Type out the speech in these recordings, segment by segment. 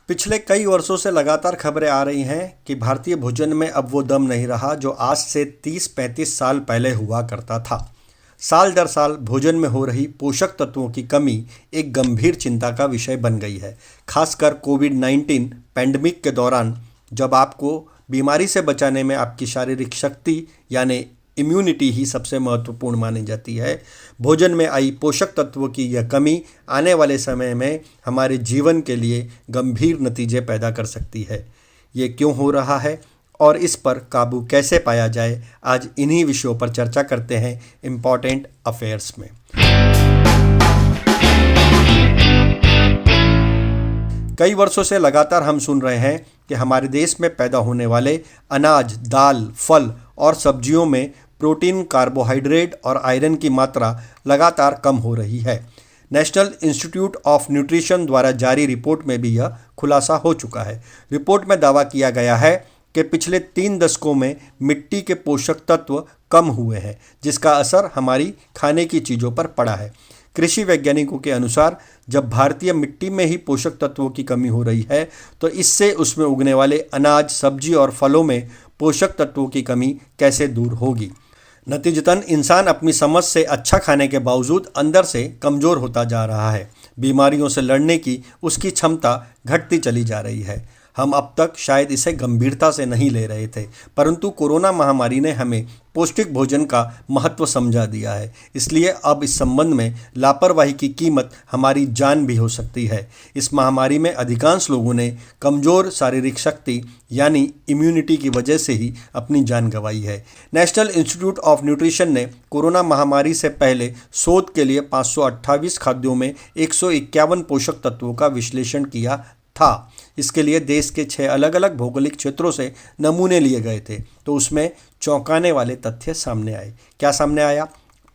पिछले कई वर्षों से लगातार खबरें आ रही हैं कि भारतीय भोजन में अब वो दम नहीं रहा जो आज से 30-35 साल पहले हुआ करता था। साल दर साल भोजन में हो रही पोषक तत्वों की कमी एक गंभीर चिंता का विषय बन गई है। खासकर कोविड-19 पैंडेमिक के दौरान, जब आपको बीमारी से बचाने में आपकी शारीरिक शक्ति यानी इम्यूनिटी ही सबसे महत्वपूर्ण मानी जाती है, भोजन में आई पोषक तत्वों की यह कमी आने वाले समय में हमारे जीवन के लिए गंभीर नतीजे पैदा कर सकती है। ये क्यों हो रहा है और इस पर काबू कैसे पाया जाए, आज इन्हीं विषयों पर चर्चा करते हैं इम्पॉर्टेंट अफेयर्स में। कई वर्षों से लगातार हम सुन रहे हैं कि हमारे देश में पैदा होने वाले अनाज, दाल, फल और सब्जियों में प्रोटीन, कार्बोहाइड्रेट और आयरन की मात्रा लगातार कम हो रही है। नेशनल इंस्टीट्यूट ऑफ न्यूट्रिशन द्वारा जारी रिपोर्ट में भी यह खुलासा हो चुका है। रिपोर्ट में दावा किया गया है कि पिछले 3 दशकों में मिट्टी के पोषक तत्व कम हुए हैं, जिसका असर हमारी खाने की चीज़ों पर पड़ा है। कृषि वैज्ञानिकों के अनुसार जब भारतीय मिट्टी में ही पोषक तत्वों की कमी हो रही है, तो इससे उसमें उगने वाले अनाज, सब्जी और फलों में पोषक तत्वों की कमी कैसे दूर होगी। नतीजतन इंसान अपनी समझ से अच्छा खाने के बावजूद अंदर से कमज़ोर होता जा रहा है। बीमारियों से लड़ने की उसकी क्षमता घटती चली जा रही है। हम अब तक शायद इसे गंभीरता से नहीं ले रहे थे, परंतु कोरोना महामारी ने हमें पौष्टिक भोजन का महत्व समझा दिया है। इसलिए अब इस संबंध में लापरवाही की कीमत हमारी जान भी हो सकती है। इस महामारी में अधिकांश लोगों ने कमज़ोर शारीरिक शक्ति यानी इम्यूनिटी की वजह से ही अपनी जान गंवाई है। नेशनल इंस्टीट्यूट ऑफ न्यूट्रिशन ने कोरोना महामारी से पहले शोध के लिए 528 खाद्यों में 151 पोषक तत्वों का विश्लेषण किया था। इसके लिए देश के 6 अलग अलग भौगोलिक क्षेत्रों से नमूने लिए गए थे, तो उसमें चौंकाने वाले तथ्य सामने आए। क्या सामने आया?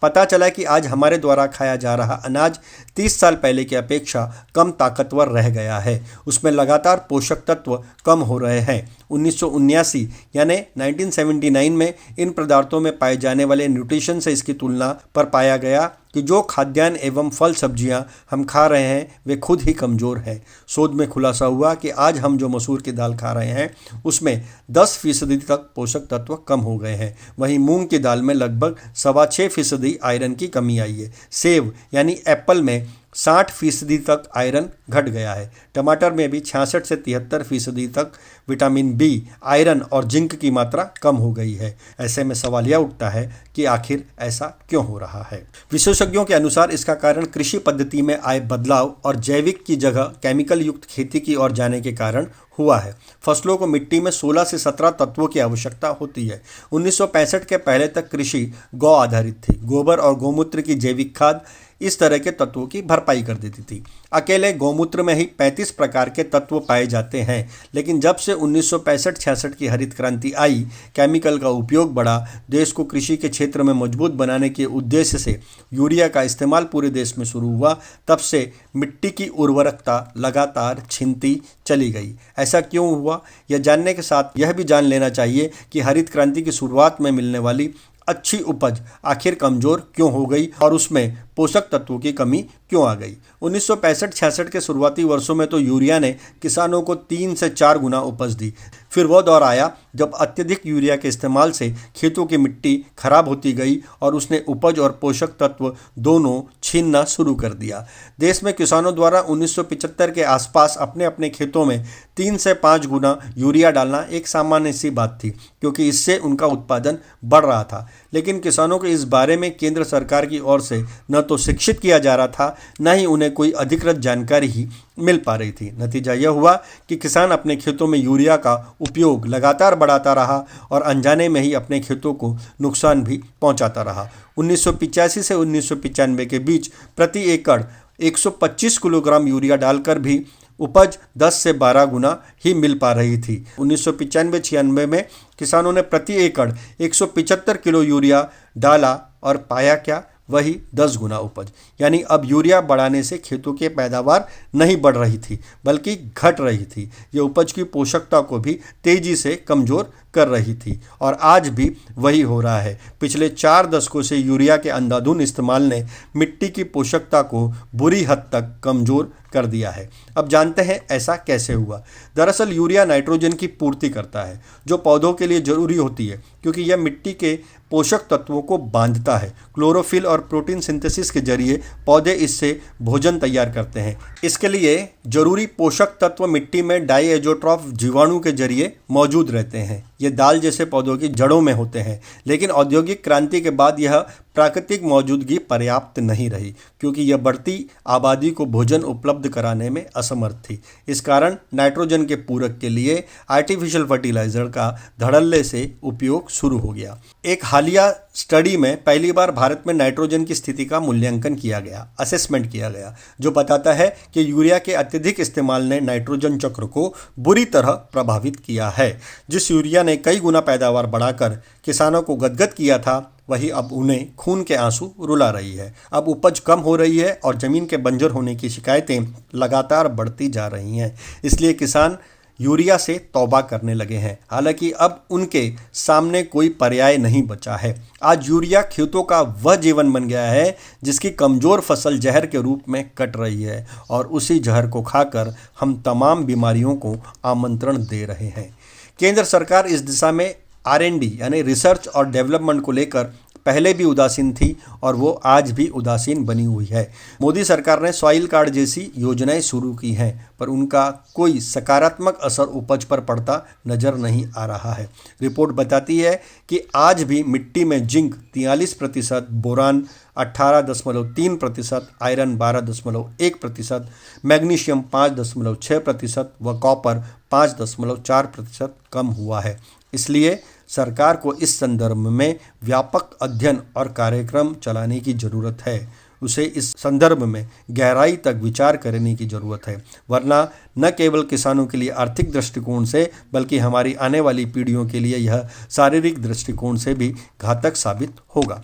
पता चला कि आज हमारे द्वारा खाया जा रहा अनाज 30 साल पहले की अपेक्षा कम ताकतवर रह गया है। उसमें लगातार पोषक तत्व कम हो रहे हैं। 1979 यानी 1979 में इन पदार्थों में पाए जाने वाले न्यूट्रिशन से इसकी तुलना पर पाया गया कि जो खाद्यान्न एवं फल सब्जियां हम खा रहे हैं वे खुद ही कमज़ोर हैं। शोध में खुलासा हुआ कि आज हम जो मसूर की दाल खा रहे हैं उसमें 10% तक पोषक तत्व कम हो गए हैं। वहीं मूंग की दाल में लगभग 6.25% आयरन की कमी आई है। सेब यानी एप्पल में 60% तक आयरन घट गया है। टमाटर में भी 66 से 73% तक विटामिन बी, आयरन और जिंक की मात्रा कम हो गई है। ऐसे में सवाल यह उठता है कि आखिर ऐसा क्यों हो रहा है। विशेषज्ञों के अनुसार इसका कारण कृषि पद्धति में आए बदलाव और जैविक की जगह केमिकल युक्त खेती की ओर जाने के कारण हुआ है। फसलों को मिट्टी में 16 से 17 तत्वों की आवश्यकता होती है। 1965 के पहले तक कृषि गौ आधारित थी। गोबर और गौमूत्र की जैविक खाद इस तरह के तत्वों की भरपाई कर देती थी। अकेले गौमूत्र में ही 35 प्रकार के तत्व पाए जाते हैं, लेकिन जब से 1965-66 की हरित क्रांति आई, केमिकल का उपयोग बढ़ा, देश को कृषि के क्षेत्र में मजबूत बनाने के उद्देश्य से यूरिया का इस्तेमाल पूरे देश में शुरू हुआ, तब से मिट्टी की उर्वरकता लगातार छिनती चली गई। ऐसा क्यों हुआ, यह जानने के साथ यह भी जान लेना चाहिए कि हरित क्रांति की शुरुआत में मिलने वाली अच्छी उपज आखिर कमज़ोर क्यों हो गई और उसमें पोषक तत्वों की कमी क्यों आ गई। 1965-66 के शुरुआती वर्षों में तो यूरिया ने किसानों को 3 से 4 गुना उपज दी। फिर वह दौर आया जब अत्यधिक यूरिया के इस्तेमाल से खेतों की मिट्टी खराब होती गई और उसने उपज और पोषक तत्व दोनों छीनना शुरू कर दिया। देश में किसानों द्वारा 1975 के आसपास अपने अपने खेतों में 3 से 5 गुना यूरिया डालना एक सामान्य सी बात थी, क्योंकि इससे उनका उत्पादन बढ़ रहा था। लेकिन किसानों को इस बारे में केंद्र सरकार की ओर से न तो शिक्षित किया जा रहा था, न ही उन्हें कोई अधिकृत जानकारी ही मिल पा रही थी। नतीजा यह हुआ कि किसान अपने खेतों में यूरिया का उपयोग लगातार बढ़ाता रहा और अनजाने में ही अपने खेतों को नुकसान भी पहुंचाता रहा। 1985 से 1995 के बीच प्रति एकड़ 125 किलोग्राम यूरिया डालकर भी उपज 10 से 12 गुना ही मिल पा रही थी। 1995-96 में किसानों ने प्रति एकड़ 175 किलो यूरिया डाला और पाया क्या, वही 10 गुना उपज। यानी अब यूरिया बढ़ाने से खेतों की पैदावार नहीं बढ़ रही थी बल्कि घट रही थी। ये उपज की पोषकता को भी तेजी से कमज़ोर कर रही थी और आज भी वही हो रहा है। पिछले 4 दशकों से यूरिया के अंधाधुंध इस्तेमाल ने मिट्टी की पोषकता को बुरी हद तक कमजोर कर दिया है। अब जानते हैं ऐसा कैसे हुआ। दरअसल यूरिया नाइट्रोजन की पूर्ति करता है जो पौधों के लिए जरूरी होती है, क्योंकि यह मिट्टी के पोषक तत्वों को बांधता है। क्लोरोफिल और प्रोटीन सिंथेसिस के जरिए पौधे इससे भोजन तैयार करते हैं। इसके लिए जरूरी पोषक तत्व मिट्टी में डाइएजोट्रॉफ जीवाणु के जरिए मौजूद रहते हैं। ये दाल जैसे पौधों की जड़ों में होते हैं, लेकिन औद्योगिक क्रांति के बाद यह प्राकृतिक मौजूदगी पर्याप्त नहीं रही, क्योंकि यह बढ़ती आबादी को भोजन उपलब्ध कराने में असमर्थ थी। इस कारण नाइट्रोजन के पूरक के लिए आर्टिफिशियल फर्टिलाइजर का धड़ल्ले से उपयोग शुरू हो गया। एक हालिया स्टडी में पहली बार भारत में नाइट्रोजन की स्थिति का मूल्यांकन किया गया, असेसमेंट किया गया, जो बताता है कि यूरिया के अत्यधिक इस्तेमाल ने नाइट्रोजन चक्र को बुरी तरह प्रभावित किया है। जिस यूरिया ने कई गुना पैदावार बढ़ाकर किसानों को गदगद किया था, वही अब उन्हें खून के आंसू रुला रही है। अब उपज कम हो रही है और जमीन के बंजर होने की शिकायतें लगातार बढ़ती जा रही हैं। इसलिए किसान यूरिया से तौबा करने लगे हैं। हालांकि अब उनके सामने कोई पर्याय नहीं बचा है। आज यूरिया खेतों का वह जीवन बन गया है जिसकी कमज़ोर फसल जहर के रूप में कट रही है, और उसी जहर को खाकर हम तमाम बीमारियों को आमंत्रण दे रहे हैं। केंद्र सरकार इस दिशा में R&D यानी रिसर्च और डेवलपमेंट को लेकर पहले भी उदासीन थी और वो आज भी उदासीन बनी हुई है। मोदी सरकार ने सॉइल कार्ड जैसी योजनाएं शुरू की हैं, पर उनका कोई सकारात्मक असर उपज पर पड़ता नजर नहीं आ रहा है। रिपोर्ट बताती है कि आज भी मिट्टी में जिंक 43%, बोरान 18.3%, आयरन 12.1%, मैग्नीशियम 5.6% व कॉपर 5.4% कम हुआ है। इसलिए सरकार को इस संदर्भ में व्यापक अध्ययन और कार्यक्रम चलाने की ज़रूरत है। उसे इस संदर्भ में गहराई तक विचार करने की ज़रूरत है, वरना न केवल किसानों के लिए आर्थिक दृष्टिकोण से, बल्कि हमारी आने वाली पीढ़ियों के लिए यह शारीरिक दृष्टिकोण से भी घातक साबित होगा।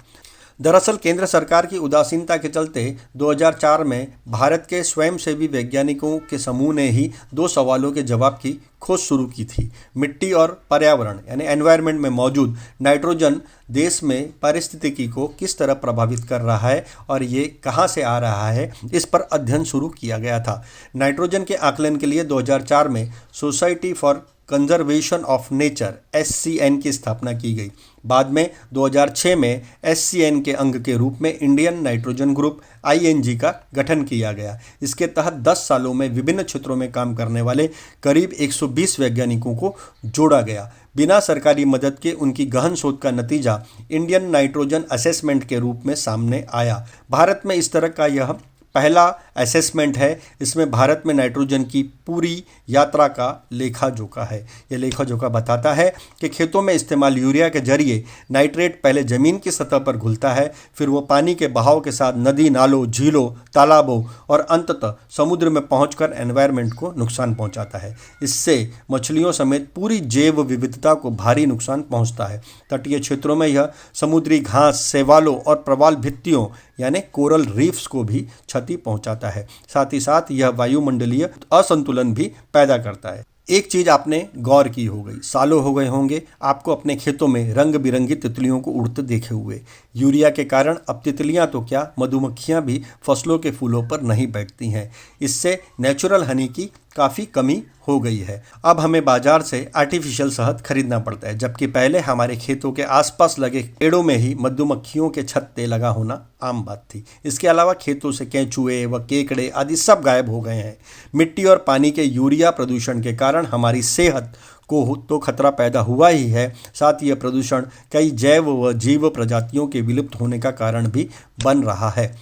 दरअसल केंद्र सरकार की उदासीनता के चलते 2004 में भारत के स्वयंसेवी वैज्ञानिकों के समूह ने ही 2 सवालों के जवाब की खोज शुरू की थी। मिट्टी और पर्यावरण यानी एनवायरनमेंट में मौजूद नाइट्रोजन देश में पारिस्थितिकी को किस तरह प्रभावित कर रहा है और ये कहाँ से आ रहा है, इस पर अध्ययन शुरू किया गया था। नाइट्रोजन के आकलन के लिए 2004 में society for conservation of nature SCN की स्थापना की गई। बाद में 2006 में SCN के अंग के रूप में इंडियन नाइट्रोजन ग्रुप ING का गठन किया गया। इसके तहत 10 सालों में विभिन्न क्षेत्रों में काम करने वाले करीब 120 वैज्ञानिकों को जोड़ा गया। बिना सरकारी मदद के उनकी गहन शोध का नतीजा इंडियन नाइट्रोजन असेसमेंट के रूप में सामने आया। भारत में इस तरह का यह पहला असेसमेंट है। इसमें भारत में नाइट्रोजन की पूरी यात्रा का लेखा जोखा है। यह लेखा जोखा बताता है कि खेतों में इस्तेमाल यूरिया के जरिए नाइट्रेट पहले ज़मीन की सतह पर घुलता है, फिर वो पानी के बहाव के साथ नदी नालों, झीलों, तालाबों और अंततः समुद्र में पहुंचकर एनवायरनमेंट को नुकसान पहुंचाता है। इससे मछलियों समेत पूरी जैव विविधता को भारी नुकसान पहुंचता है। तटीय क्षेत्रों में यह समुद्री घास, शैवालों और प्रवाल भित्तियों यानी कोरल रीफ्स को भी क्षति पहुंचाता है। साथ ही साथ यह वायुमंडलीय असंतुलन भी पैदा करता है। एक चीज आपने गौर की हो गई, सालों हो गए होंगे आपको अपने खेतों में रंग बिरंगी तितलियों को उड़ते देखे हुए। यूरिया के कारण अब तितलियां तो क्या, मधुमक्खियां भी फसलों के फूलों पर नहीं बैठती हैं। इससे नेचुरल हनी की काफ़ी कमी हो गई है। अब हमें बाजार से आर्टिफिशियल शहद खरीदना पड़ता है, जबकि पहले हमारे खेतों के आसपास लगे पेड़ों में ही मधुमक्खियों के छत्ते लगा होना आम बात थी। इसके अलावा खेतों से केंचुए व केकड़े आदि सब गायब हो गए हैं। मिट्टी और पानी के यूरिया प्रदूषण के कारण हमारी सेहत को तो खतरा पैदा हुआ ही है, साथ ही यह प्रदूषण कई जैव व जीव प्रजातियों के विलुप्त होने का कारण भी बन रहा है।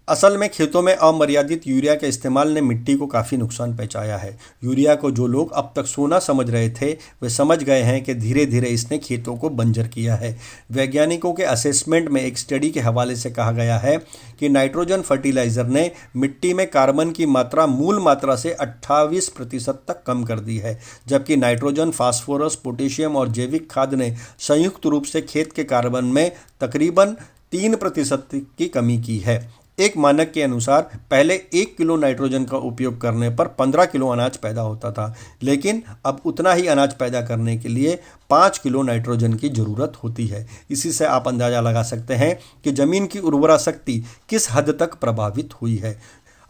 असल में खेतों में अमर्यादित यूरिया के इस्तेमाल ने मिट्टी को काफ़ी नुकसान पहुंचाया है। यूरिया को जो लोग अब तक सोना समझ रहे थे, वे समझ गए हैं कि धीरे धीरे इसने खेतों को बंजर किया है। वैज्ञानिकों के असेसमेंट में एक स्टडी के हवाले से कहा गया है कि नाइट्रोजन फर्टिलाइज़र ने मिट्टी में कार्बन की मात्रा मूल मात्रा से 28% तक कम कर दी है, जबकि नाइट्रोजन, फास्फोरस, पोटेशियम और जैविक खाद ने संयुक्त रूप से खेत के कार्बन में तकरीबन 3% की कमी की है। एक मानक के अनुसार पहले 1 किलो नाइट्रोजन का उपयोग करने पर 15 किलो अनाज पैदा होता था, लेकिन अब उतना ही अनाज पैदा करने के लिए 5 किलो नाइट्रोजन की ज़रूरत होती है। इसी से आप अंदाज़ा लगा सकते हैं कि ज़मीन की उर्वरा शक्ति किस हद तक प्रभावित हुई है।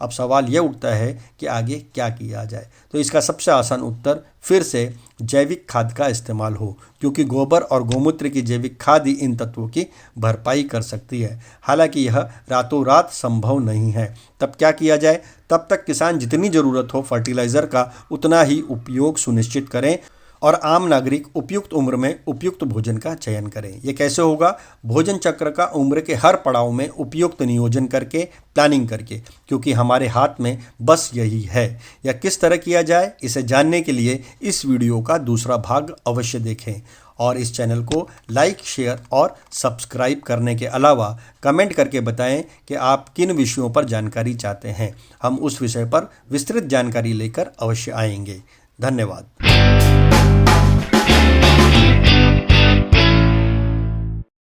अब सवाल यह उठता है कि आगे क्या किया जाए। तो इसका सबसे आसान उत्तर फिर से जैविक खाद का इस्तेमाल हो, क्योंकि गोबर और गौमूत्र की जैविक खाद ही इन तत्वों की भरपाई कर सकती है। हालांकि यह रातों रात संभव नहीं है। तब क्या किया जाए? तब तक किसान जितनी ज़रूरत हो फर्टिलाइज़र का उतना ही उपयोग सुनिश्चित करें और आम नागरिक उपयुक्त उम्र में उपयुक्त भोजन का चयन करें। ये कैसे होगा? भोजन चक्र का उम्र के हर पड़ाव में उपयुक्त नियोजन करके, प्लानिंग करके, क्योंकि हमारे हाथ में बस यही है। यह किस तरह किया जाए, इसे जानने के लिए इस वीडियो का दूसरा भाग अवश्य देखें और इस चैनल को लाइक, शेयर और सब्सक्राइब करने के अलावा कमेंट करके बताएं कि आप किन विषयों पर जानकारी चाहते हैं। हम उस विषय पर विस्तृत जानकारी लेकर अवश्य आएंगे। धन्यवाद।